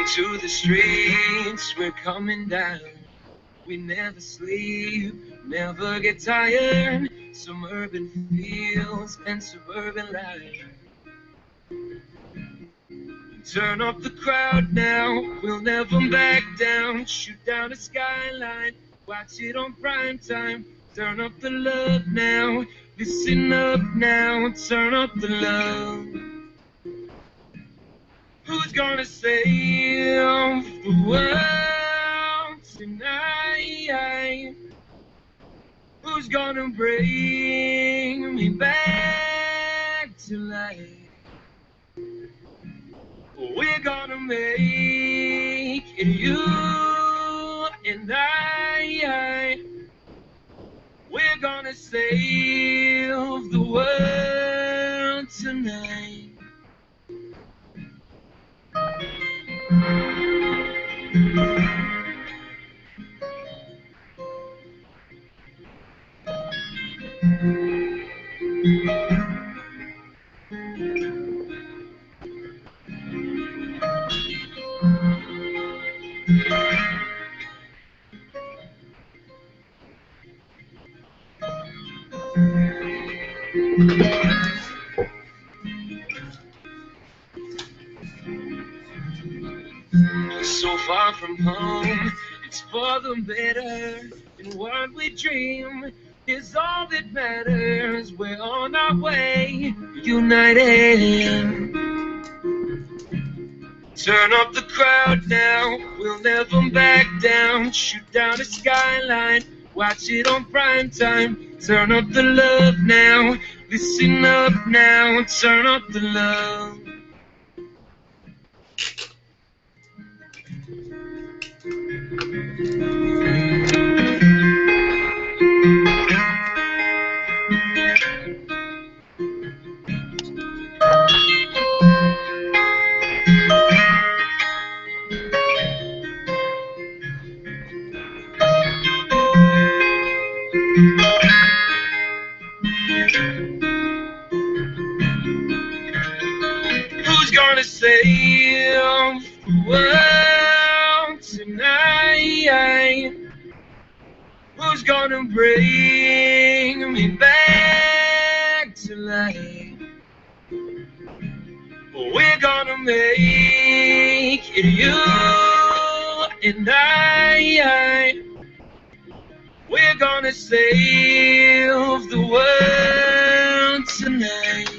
Into the streets, we're coming down. We never sleep, never get tired. Suburban fields and suburban life. Turn up the crowd now, we'll never back down. Shoot down the skyline, watch it on prime time. Turn up the love now, listen up now. Turn up the love. Who's gonna save the world tonight? Who's gonna bring me back to life? We're gonna make it, you and I. We're gonna save the world tonight. So far from home, it's for the better. And what we dream is all that matters. We're on our way, united. Turn up the crowd now, we'll never back down. Shoot down the skyline, watch it on prime time. Turn up the love now, listen up now. Turn up the love. Who's gonna save the world tonight? Who's gonna bring me back to life? We're gonna make it, you and I. We're gonna save the world tonight.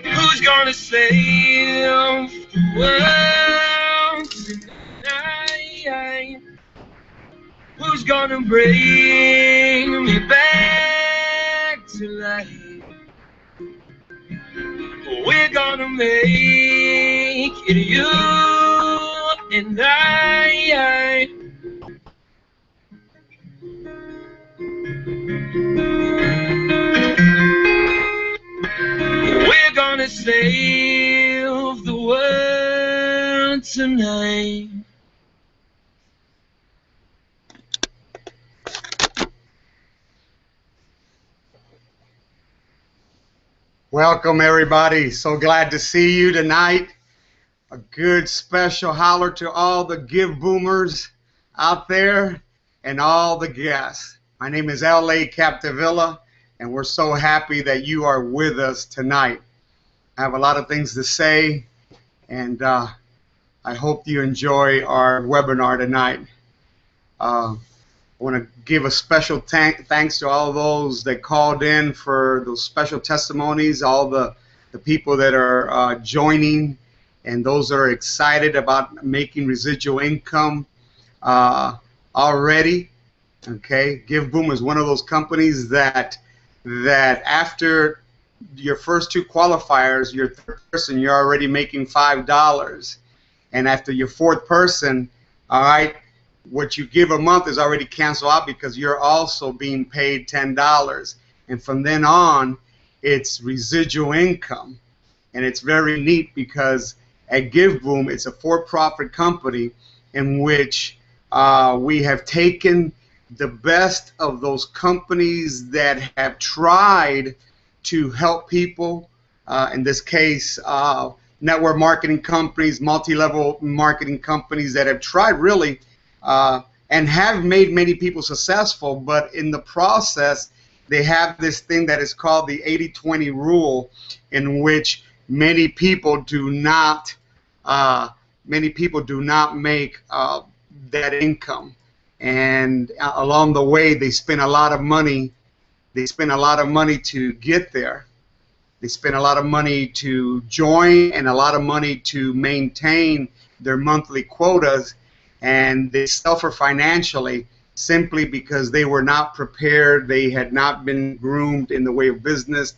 Who's gonna save the world tonight? Who's gonna bring me back to life? We're gonna make it, you and I. We're gonna save the world tonight. Welcome, everybody. So glad to see you tonight. A good special holler to all the Give Boomers out there and all the guests. My name is L.A. Capdevila, and we're so happy that you are with us tonight. I have a lot of things to say, and I hope you enjoy our webinar tonight. I want to give a special thanks to all those that called in for those special testimonies, all the people that are joining, and those that are excited about making residual income already. Okay, GiveBoom is one of those companies that after your first two qualifiers, your third person, you're already making $5, and after your fourth person, all right, what you give a month is already canceled out because you're also being paid $10, and from then on, it's residual income, and it's very neat because at GiveBoom, it's a for-profit company in which we have taken the best of those companies that have tried to help people, in this case, network marketing companies, multi-level marketing companies that have tried really and have made many people successful, but in the process, they have this thing that is called the 80-20 rule, in which many people do not make that income, and along the way they spend a lot of money. They spend a lot of money to get there. They spend a lot of money to join and a lot of money to maintain their monthly quotas, and they suffer financially simply because they were not prepared. They had not been groomed in the way of business,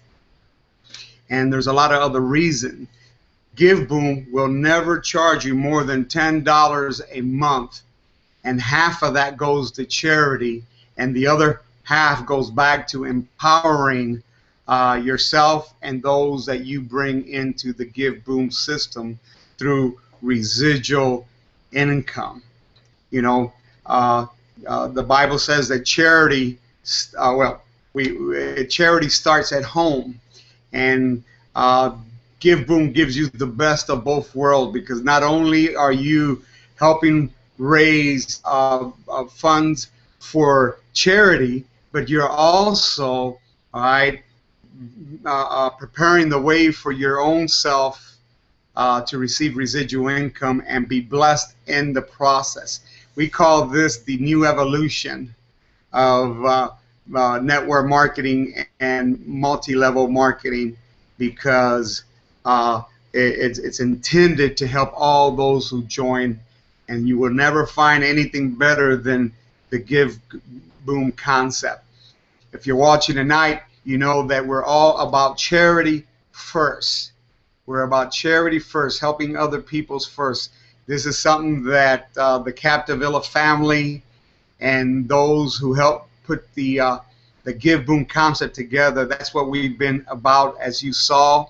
and there's a lot of other reasons. GiveBoom will never charge you more than $10 a month, and half of that goes to charity, and the other half goes back to empowering yourself and those that you bring into the GiveBoom system through residual income. You know, the Bible says that charity, charity starts at home, and GiveBoom gives you the best of both worlds, because not only are you helping raise funds for charity, but you're also, all right, preparing the way for your own self to receive residual income and be blessed in the process. We call this the new evolution of network marketing and multi-level marketing, because it's intended to help all those who join, and you will never find anything better than the GiveBoom concept. If you're watching tonight, you know that we're all about charity first. We're about charity first, helping other people's first. This is something that the Capdevila family and those who helped put the GiveBoom concept together, that's what we've been about, as you saw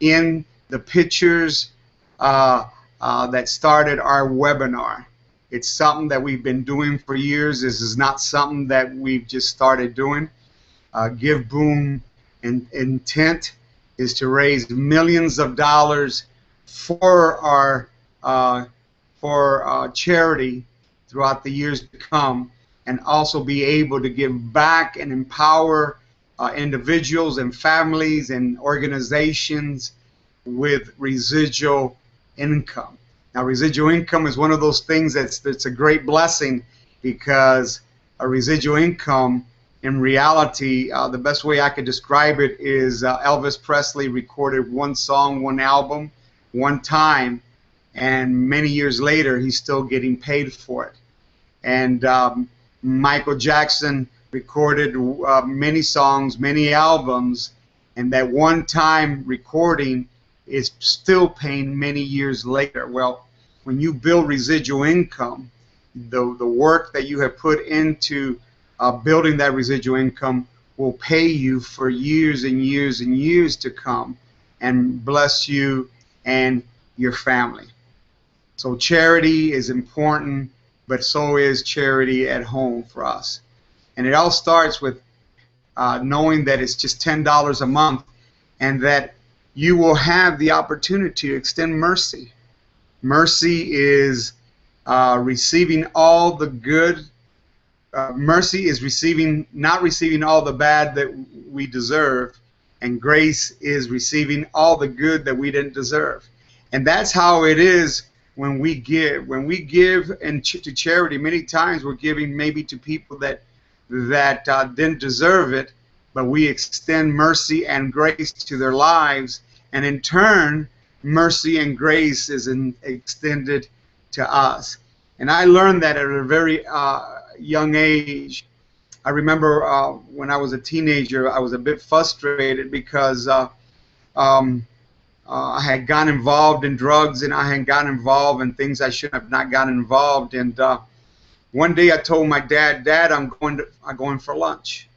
in the pictures that started our webinar. It's something that we've been doing for years. This is not something that we've just started doing. GiveBoom intent is to raise millions of dollars for our charity throughout the years to come, and also be able to give back and empower individuals and families and organizations with residual income. Now, residual income is one of those things that's a great blessing, because a residual income, in reality, the best way I could describe it is Elvis Presley recorded one song, one album, one time, and many years later he's still getting paid for it. And Michael Jackson recorded many songs, many albums, and that one-time recording is still paying many years later. Well, when you build residual income, the work that you have put into building that residual income will pay you for years and years and years to come, and bless you and your family. So charity is important, but so is charity at home for us. And it all starts with knowing that it's just $10 a month, and that you will have the opportunity to extend mercy. Mercy is receiving all the good. Mercy is not receiving all the bad that we deserve, and grace is receiving all the good that we didn't deserve. And that's how it is when we give to charity, many times we're giving maybe to people that didn't deserve it, but we extend mercy and grace to their lives, and in turn, mercy and grace is extended to us. And I learned that at a very young age. I remember when I was a teenager, I was a bit frustrated because um, I had gotten involved in drugs, and I had gotten involved in things I should have not gotten involved. And one day I told my dad, "Dad, I'm going for lunch."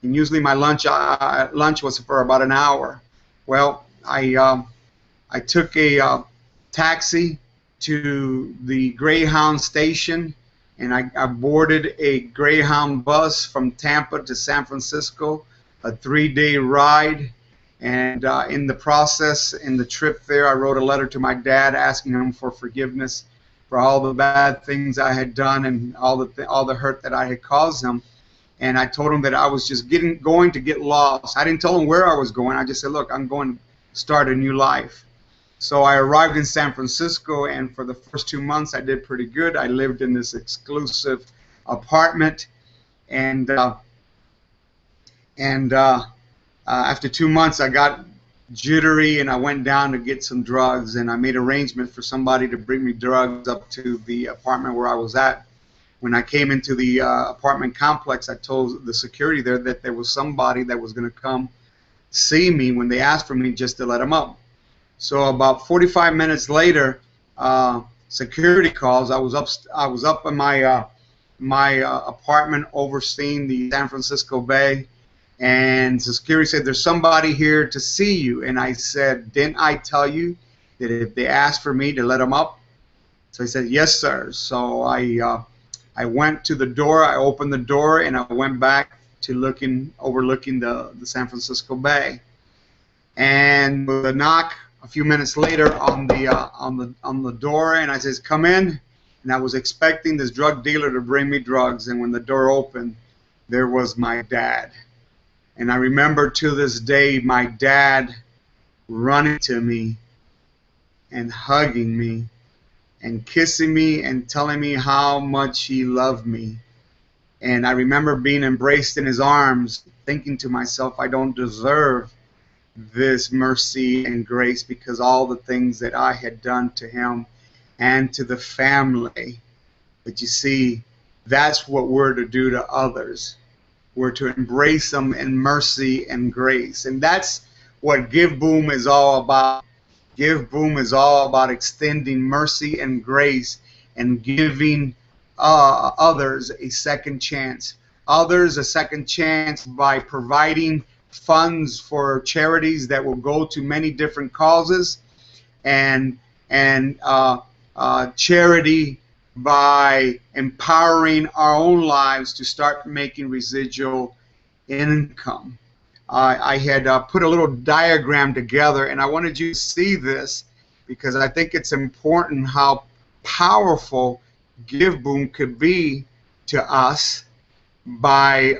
And usually my lunch was for about an hour. Well, I took a taxi to the Greyhound station, and I boarded a Greyhound bus from Tampa to San Francisco, a 3-day ride. And in the process, in the trip there, I wrote a letter to my dad asking him for forgiveness for all the bad things I had done and all the hurt that I had caused him. And I told him that I was just going to get lost. I didn't tell him where I was going. I just said, look, I'm going to start a new life. So I arrived in San Francisco, and for the first 2 months, I did pretty good. I lived in this exclusive apartment, and after 2 months, I got jittery, and I went down to get some drugs, and I made arrangement for somebody to bring me drugs up to the apartment where I was at. When I came into the apartment complex, I told the security there that there was somebody that was going to come see me when they asked for me, just to let them up. So about 45 minutes later, security calls. I was up in my apartment overseeing the San Francisco Bay, and the security said, "There's somebody here to see you." And I said, "Didn't I tell you that if they asked for me to let them up?" So he said, "Yes, sir." So I went to the door. I opened the door, and I went back to overlooking the San Francisco Bay. And with a knock a few minutes later on the door, and I says, "Come in." And I was expecting this drug dealer to bring me drugs, and when the door opened, there was my dad. And I remember to this day my dad running to me and hugging me and kissing me and telling me how much he loved me. And I remember being embraced in his arms, thinking to myself, I don't deserve this mercy and grace because all the things that I had done to him and to the family. But you see, that's what we're to do to others. We're to embrace them in mercy and grace. And that's what GiveBoom is all about. GiveBoom is all about extending mercy and grace and giving others a second chance. Others a second chance by providing funds for charities that will go to many different causes, and charity by empowering our own lives to start making residual income. I had put a little diagram together, and I wanted you to see this because I think it's important how powerful GiveBoom could be to us by,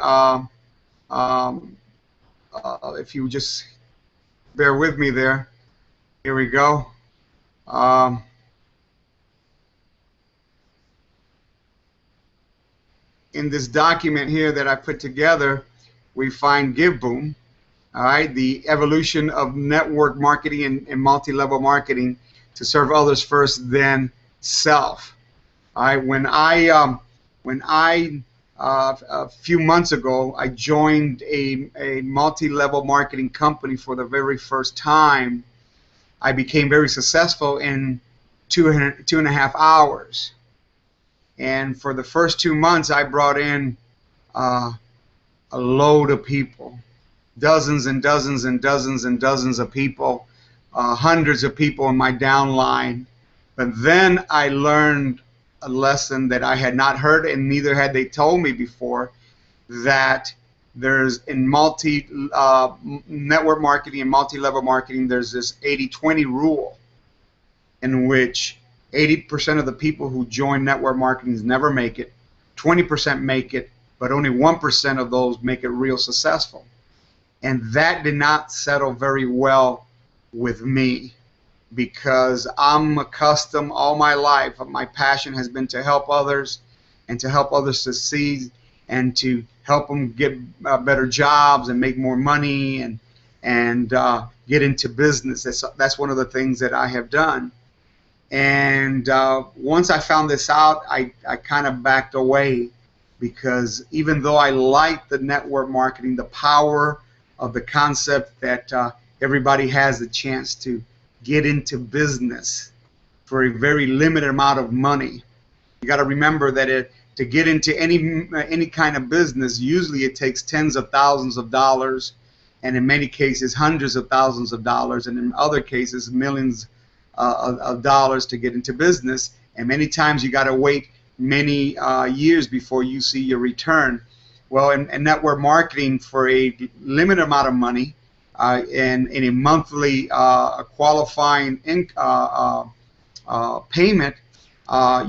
if you just bear with me there. Here we go. In this document here that I put together, we find GiveBoom, all right, the evolution of network marketing and multi-level marketing to serve others first, then self. All right, when I a few months ago, I joined a multi-level marketing company for the very first time. I became very successful in two and a half hours. And for the first 2 months, I brought in a load of people, dozens and dozens and dozens and dozens of people, hundreds of people in my downline. But then I learned a lesson that I had not heard, and neither had they told me before, that there's in network marketing and multi-level marketing, there's this 80-20 rule in which 80% of the people who join network marketing never make it, 20% make it, but only 1% of those make it real successful. And that did not settle very well with me. because I'm accustomed all my life. My passion has been to help others and to help others succeed and to help them get better jobs and make more money and get into business. That's one of the things that I have done. And once I found this out, I kind of backed away, because even though I like the network marketing, the power of the concept that everybody has the chance to get into business for a very limited amount of money. You got to remember that to get into any kind of business, usually it takes tens of thousands of dollars, and in many cases hundreds of thousands of dollars, and in other cases millions of dollars to get into business. And many times you got to wait many years before you see your return. Well, in network marketing, for a limited amount of money and in a monthly qualifying payment,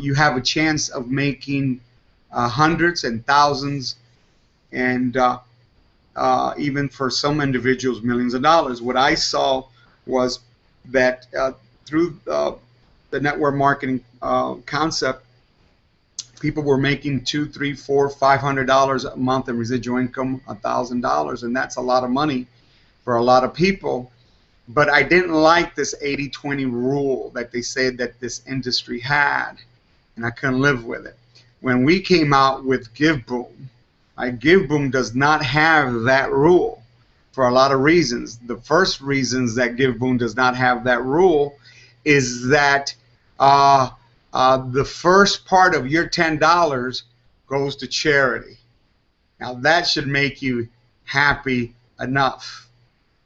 you have a chance of making hundreds and thousands, and even for some individuals, millions of dollars. What I saw was that through the network marketing concept, people were making $200, $300, $400, $500 a month in residual income, $1,000, and that's a lot of money for a lot of people. But I didn't like this 80-20 rule that they said that this industry had, and I couldn't live with it. When we came out with GiveBoom, GiveBoom does not have that rule for a lot of reasons. The first reasons that GiveBoom does not have that rule is that the first part of your $10 goes to charity. Now that should make you happy enough,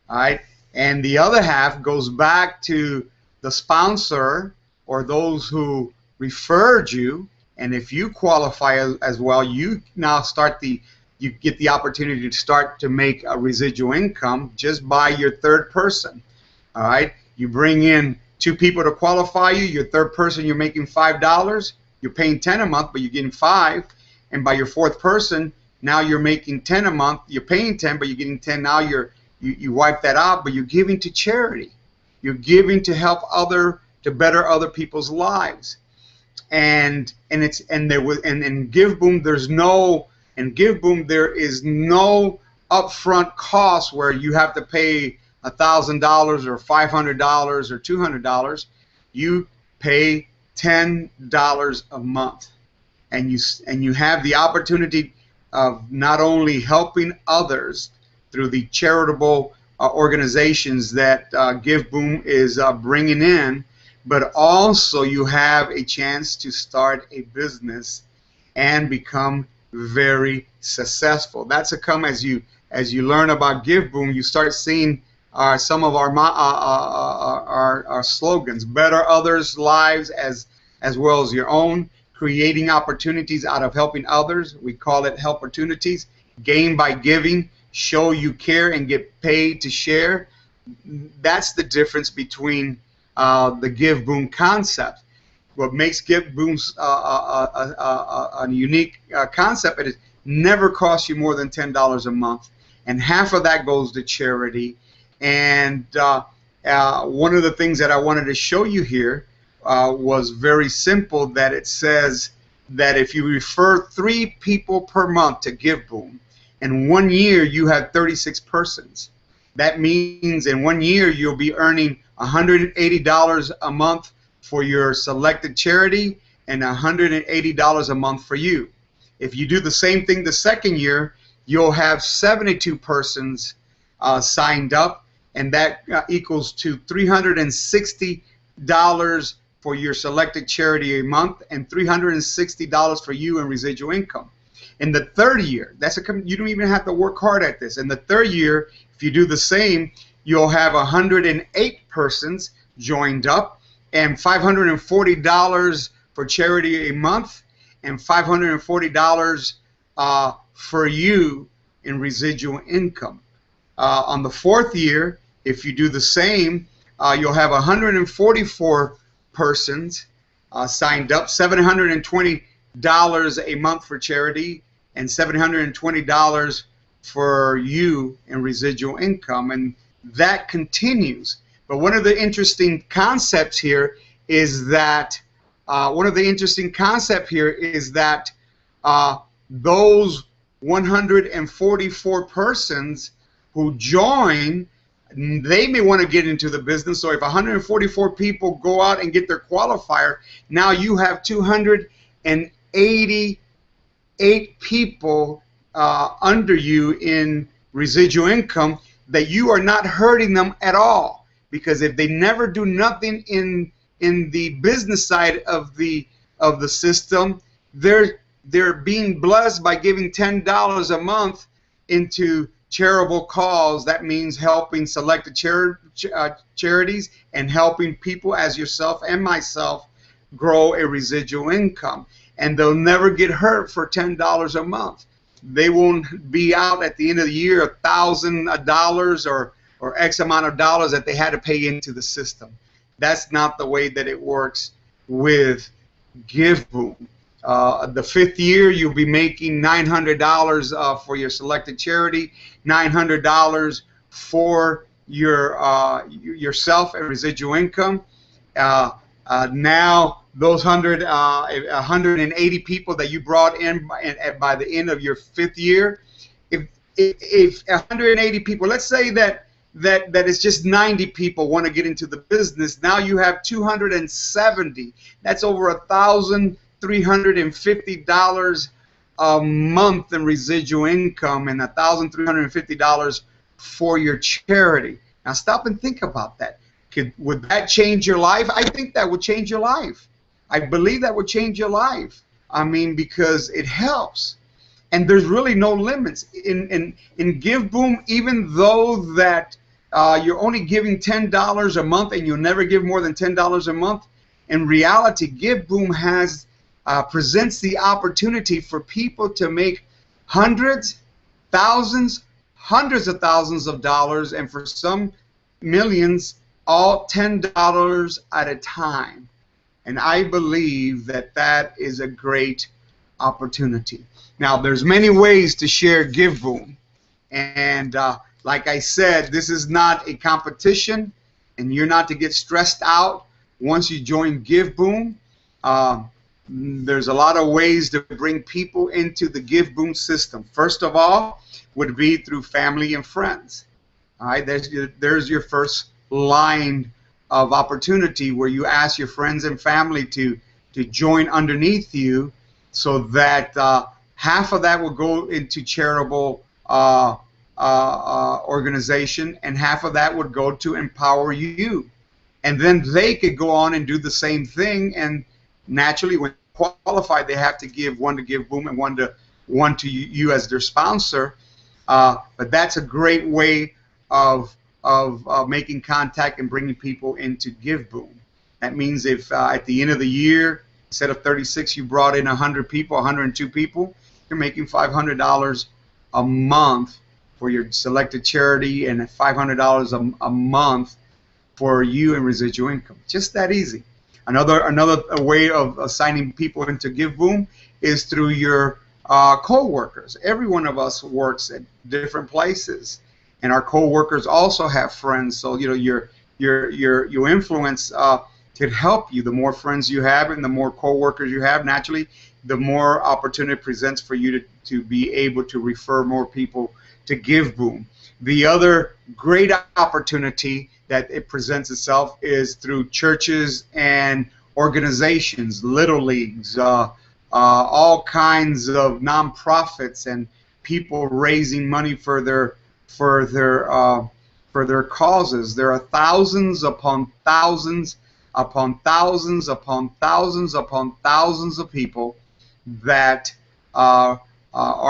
all right? And the other half goes back to the sponsor or those who referred you. And if you qualify as well, you now you get the opportunity to start to make a residual income just by your third person, all right? You bring in 2 people to qualify you. Your third person, you're making $5. You're paying $10 a month, but you're getting $5. And by your fourth person, now you're making $10 a month. You're paying $10, but you're getting $10. Now you wipe that out, but you're giving to charity. You're giving to help to better other people's lives. And in GiveBoom there is no upfront cost where you have to pay $1,000 or $500 or $200. You pay $10 a month, and you have the opportunity of not only helping others through the charitable organizations that GiveBoom is bringing in, but also you have a chance to start a business and become very successful. That's as you learn about GiveBoom, you start seeing some of our slogans: better others' lives as well as your own, creating opportunities out of helping others. We call it Help-Opportunities. Gain by giving, show you care and get paid to share. That's the difference between the GiveBoom concept. What makes GiveBoom a unique concept is it never costs you more than $10 a month, and half of that goes to charity. And one of the things that I wanted to show you here was very simple, that it says that if you refer 3 people per month to GiveBoom, in 1 year you have 36 persons. That means in 1 year you'll be earning $180 a month for your selected charity and $180 a month for you. If you do the same thing the second year, you'll have 72 persons signed up, and that equals to $360 for your selected charity a month and $360 for you in residual income. In the third year, you don't even have to work hard at this. In the third year, if you do the same, you'll have 108 persons joined up and $540 for charity a month and $540 for you in residual income. On the fourth year, if you do the same, you'll have 144 persons signed up, $720 a month for charity and $720 for you in residual income, and that continues. But one of the interesting concepts here is that those 144 persons who join, they may want to get into the business. So if 144 people go out and get their qualifier, now you have 288 people under you in residual income that you are not hurting them at all. Because if they never do nothing in the business side of the system, they're being blessed by giving $10 a month into charitable cause. That means helping selected charities and helping people as yourself and myself grow a residual income. And they'll never get hurt for $10 a month. They won't be out at the end of the year $1,000 or X amount of dollars that they had to pay into the system. That's not the way that it works with GiveBoom. The 5th year, you'll be making $900 for your selected charity, $900 for yourself and residual income. Now, those 180 people that you brought in by the end of your 5th year, if 180 people, let's say that it's just 90 people want to get into the business, now you have 270. That's over $1,350 a month in residual income and $1,350 for your charity. Now stop and think about that. Would that change your life? I think that would change your life. I believe that would change your life. I mean, because it helps. And there's really no limits. In GiveBoom, even though that you're only giving $10 a month and you'll never give more than $10 a month, in reality, GiveBoom presents the opportunity for people to make hundreds, thousands, hundreds of thousands of dollars, and for some millions, all $10 at a time. And I believe that that is a great opportunity. Now, there's many ways to share GiveBoom. And like I said, this is not a competition, and you're not to get stressed out once you join GiveBoom. There's a lot of ways to bring people into the GiveBoom system. First of all, would be through family and friends. All right, there's your first line of opportunity where you ask your friends and family to join underneath you, so that half of that will go into charitable organization, and half of that would go to empower you. And then they could go on and do the same thing, and naturally when qualified they have to give one to GiveBoom and one to you as their sponsor. But that's a great way of making contact and bringing people into GiveBoom. That means if at the end of the year, instead of 36, you brought in 100 people, 102 people, you're making $500 a month for your selected charity and $500 a month for you in residual income. Just that easy. Another way of assigning people into GiveBoom is through your co-workers. Every one of us works at different places, and our co-workers also have friends. So you know your influence could help you. The more friends you have and the more co-workers you have, naturally, the more opportunity it presents for you to be able to refer more people to GiveBoom. The other great opportunity that it presents itself is through churches and organizations, little leagues, all kinds of nonprofits, and people raising money for their causes. There are thousands upon thousands upon thousands upon thousands upon thousands of people that are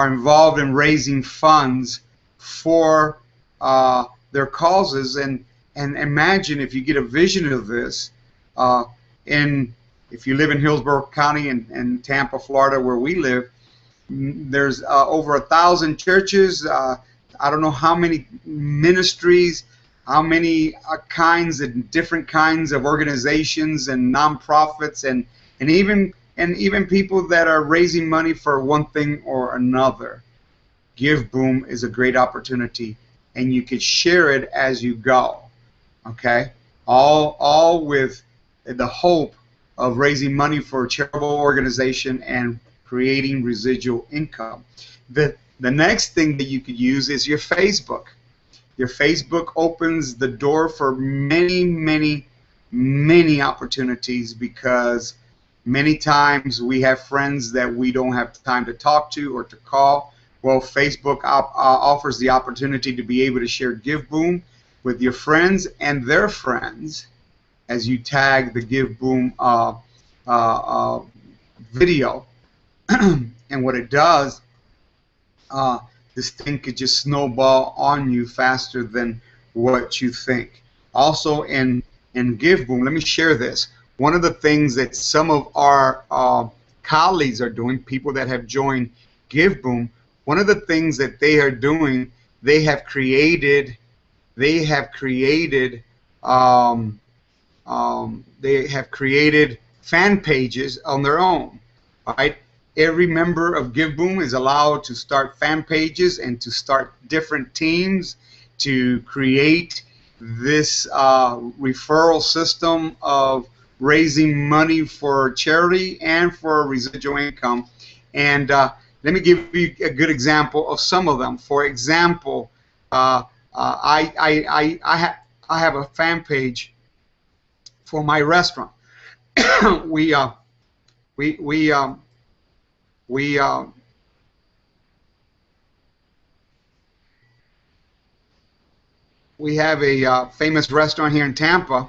involved in raising funds for their causes. And imagine if you get a vision of this, if you live in Hillsborough County and Tampa, Florida, where we live, there's over 1,000 churches, I don't know how many ministries, how many different kinds of organizations and nonprofits, and even people that are raising money for one thing or another. GiveBoom is a great opportunity, and you can share it as you go. Okay, all with the hope of raising money for a charitable organization and creating residual income. The next thing that you could use is your Facebook. Your Facebook opens the door for many, many, many opportunities, because many times we have friends that we don't have time to talk to or to call. Well, Facebook offers the opportunity to be able to share GiveBoom with your friends and their friends as you tag the GiveBoom video. And what it does, this thing could just snowball on you faster than what you think. Also, in GiveBoom, let me share this. One of the things that some of our colleagues are doing, people that have joined GiveBoom, one of the things that they are doing, they have created fan pages on their own. All right. Every member of GiveBoom is allowed to start fan pages and to start different teams to create this referral system of raising money for charity and for residual income. And let me give you a good example of some of them. For example, I have a fan page for my restaurant. we have a famous restaurant here in Tampa,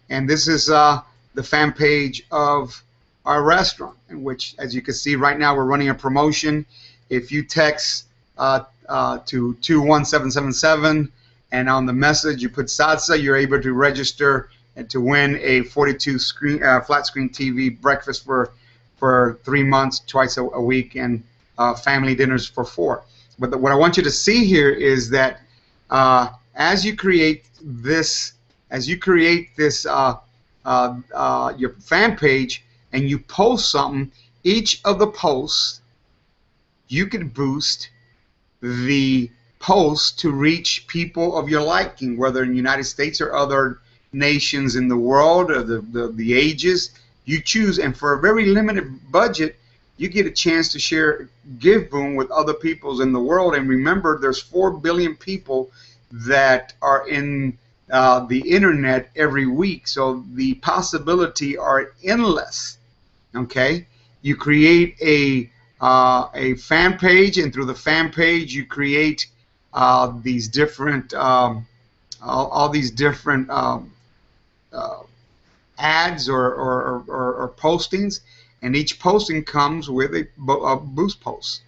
and this is the fan page of our restaurant, in which, as you can see right now, we're running a promotion. If you text to 21777 and on the message you put salsa, you're able to register and to win a 42 flat screen TV breakfast for 3 months, twice a week, and family dinners for 4. But what I want you to see here is that as you create this your fan page and you post something, each of the posts you could boost the post to reach people of your liking, whether in the United States or other nations in the world, or the ages you choose. And for a very limited budget, you get a chance to share GiveBoom with other peoples in the world. And remember, there's 4 billion people that are in the internet every week, so the possibility are endless. Okay, you create a fan page, and through the fan page you create these different all these different ads or postings, and each posting comes with a boost post.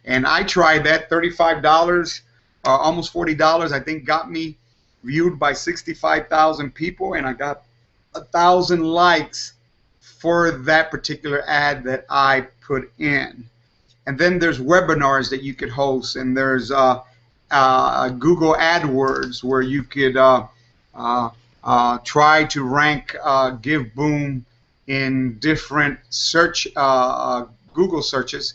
And I tried that. $35, almost $40, I think, got me viewed by 65,000 people, and I got 1,000 likes for that particular ad that I put in. And then there's webinars that you could host, and there's Google AdWords, where you could try to rank GiveBoom in different search Google searches,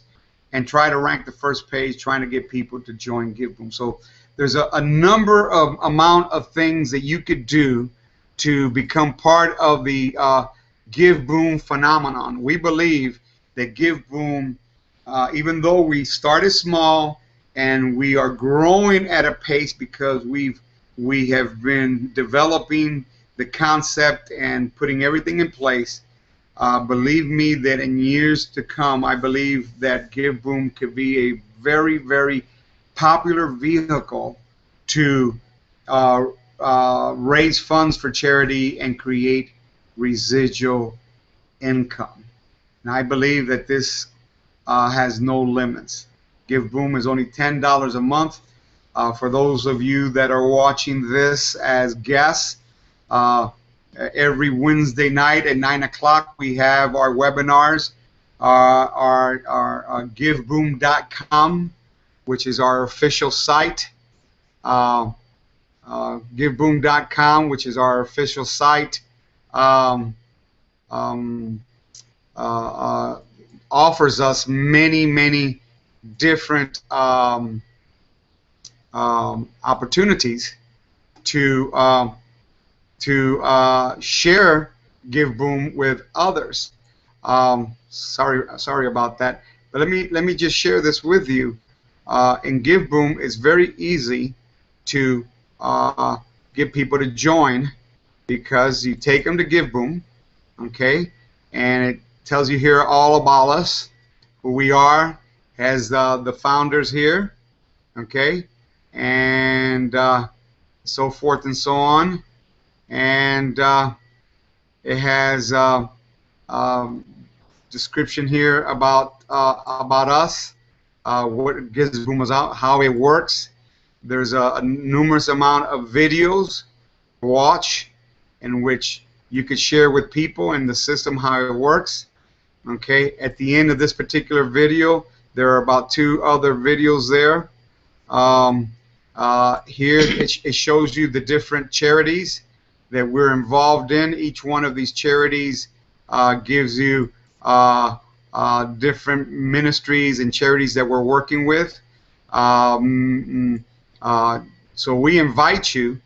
and try to rank the first page, trying to get people to join GiveBoom. So there's a number of amount of things that you could do to become part of the GiveBoom phenomenon. We believe that GiveBoom, even though we started small and we are growing at a pace because we have been developing the concept and putting everything in place, believe me that in years to come, I believe that GiveBoom could be a very, very popular vehicle to raise funds for charity and create residual income. And I believe that this has no limits. GiveBoom is only $10 a month. For those of you that are watching this as guests, every Wednesday night at 9 o'clock we have our webinars, our GiveBoom.com, which is our official site. GiveBoom.com, which is our official site, offers us many different opportunities to to share GiveBoom with others. Sorry about that. But let me just share this with you. In GiveBoom, it's very easy to get people to join because you take them to GiveBoom, okay, and it tells you here all about us, who we are, has the founders here, okay, and so forth and so on, and it has description here about us, what GiveBoom is out, how it works. There's a numerous amount of videos to watch in which you could share with people and the system how it works. Okay, at the end of this particular video, there are about 2 other videos there. Here it shows you the different charities that we're involved in. Each one of these charities gives you different ministries and charities that we're working with. So we invite you,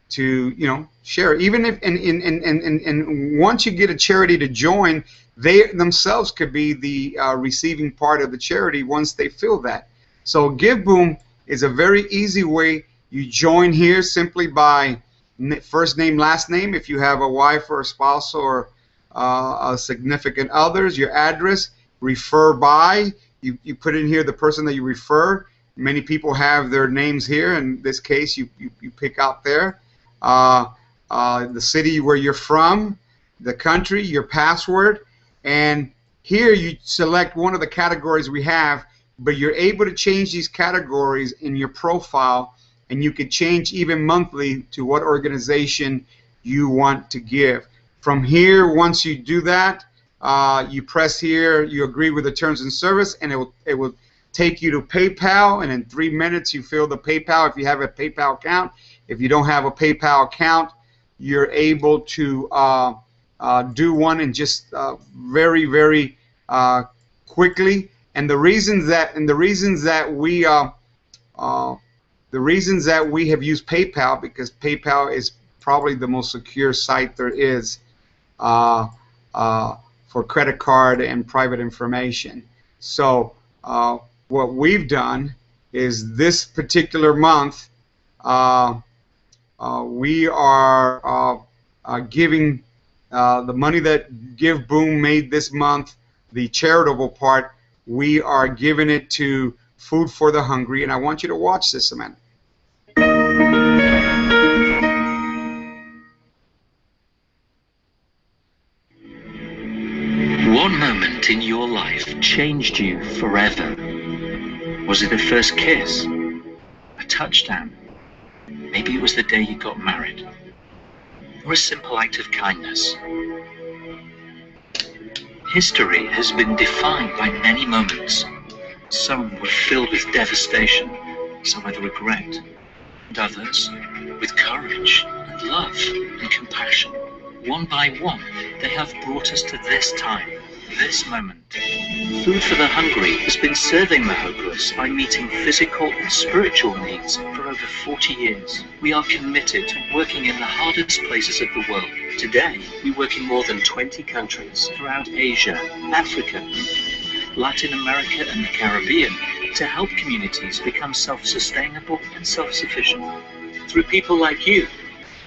to share. Even if and once you get a charity to join, they themselves could be the receiving part of the charity once they feel that. So GiveBoom is a very easy way. You join here simply by first name, last name. If you have a wife or a spouse or a significant others, your address, refer by. You put in here the person that you refer. Many people have their names here. In this case, you pick out there. The city where you're from, the country, your password, and here you select one of the categories we have, but you're able to change these categories in your profile, and you can change even monthly to what organization you want to give. From here, once you do that, you press here, you agree with the terms and service, and it will take you to PayPal, and in 3 minutes you fill the PayPal if you have a PayPal account. If you don't have a PayPal account, you're able to do one in just very, very quickly. And the reasons that we have used PayPal, because PayPal is probably the most secure site there is for credit card and private information. So what we've done is this particular month we are giving the money that GiveBoom made this month, the charitable part, we are giving it to Food for the Hungry, and I want you to watch this a minute. What moment in your life changed you forever? Was it a first kiss? A touchdown? Maybe it was the day you got married? Or a simple act of kindness? History has been defined by many moments. Some were filled with devastation, some with regret, and others with courage and love and compassion. One by one, they have brought us to this time, this moment. Food for the Hungry has been serving the hopeless by meeting physical and spiritual needs for over 40 years. We are committed to working in the hardest places of the world. Today, we work in more than 20 countries throughout Asia, Africa, Latin America and the Caribbean to help communities become self-sustainable and self-sufficient. Through people like you,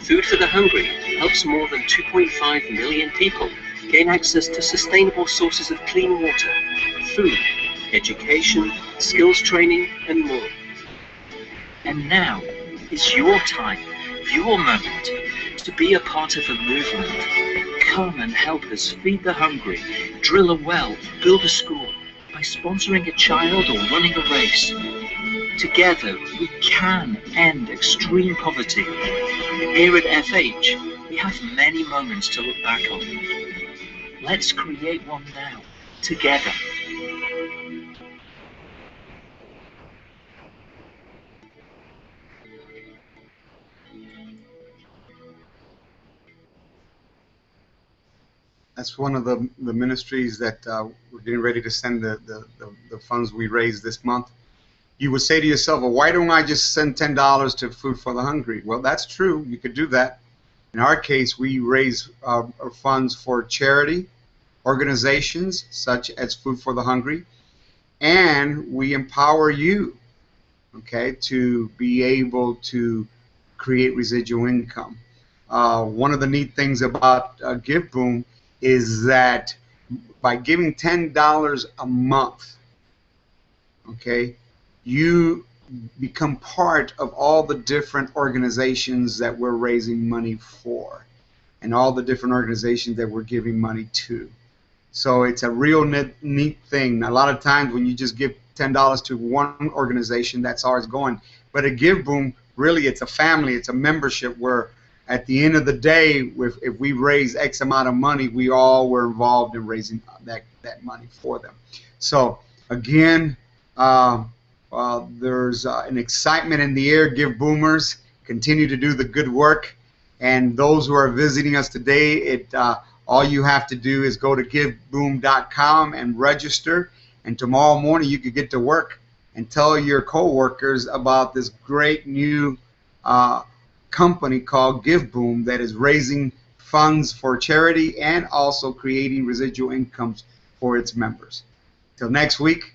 Food for the Hungry helps more than 2.5 million people gain access to sustainable sources of clean water, food, education, skills training, and more. And now is your time, your moment, to be a part of a movement. Come and help us feed the hungry, drill a well, build a school, by sponsoring a child or running a race. Together, we can end extreme poverty. Here at FH, we have many moments to look back on. Let's create one now, together. That's one of the ministries that we're getting ready to send the funds we raised this month. You would say to yourself, well, why don't I just send $10 to Food for the Hungry? Well, that's true. You could do that. In our case, we raise funds for charity organizations such as Food for the Hungry, and we empower you, okay, to be able to create residual income. One of the neat things about GiveBoom is that by giving $10 a month, okay, you become part of all the different organizations that we're raising money for and all the different organizations that we're giving money to. So it's a real neat thing. A lot of times when you just give $10 to one organization, that's all it's going. But at GiveBoom, really it's a family, it's a membership where at the end of the day, if we raise X amount of money, we all were involved in raising that money for them. So again, there's an excitement in the air. GiveBoomers, continue to do the good work. And those who are visiting us today, all you have to do is go to giveboom.com and register. And tomorrow morning you can get to work and tell your coworkers about this great new company called GiveBoom that is raising funds for charity and also creating residual incomes for its members. Till next week,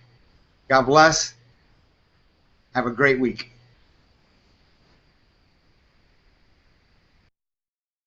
God bless. Have a great week.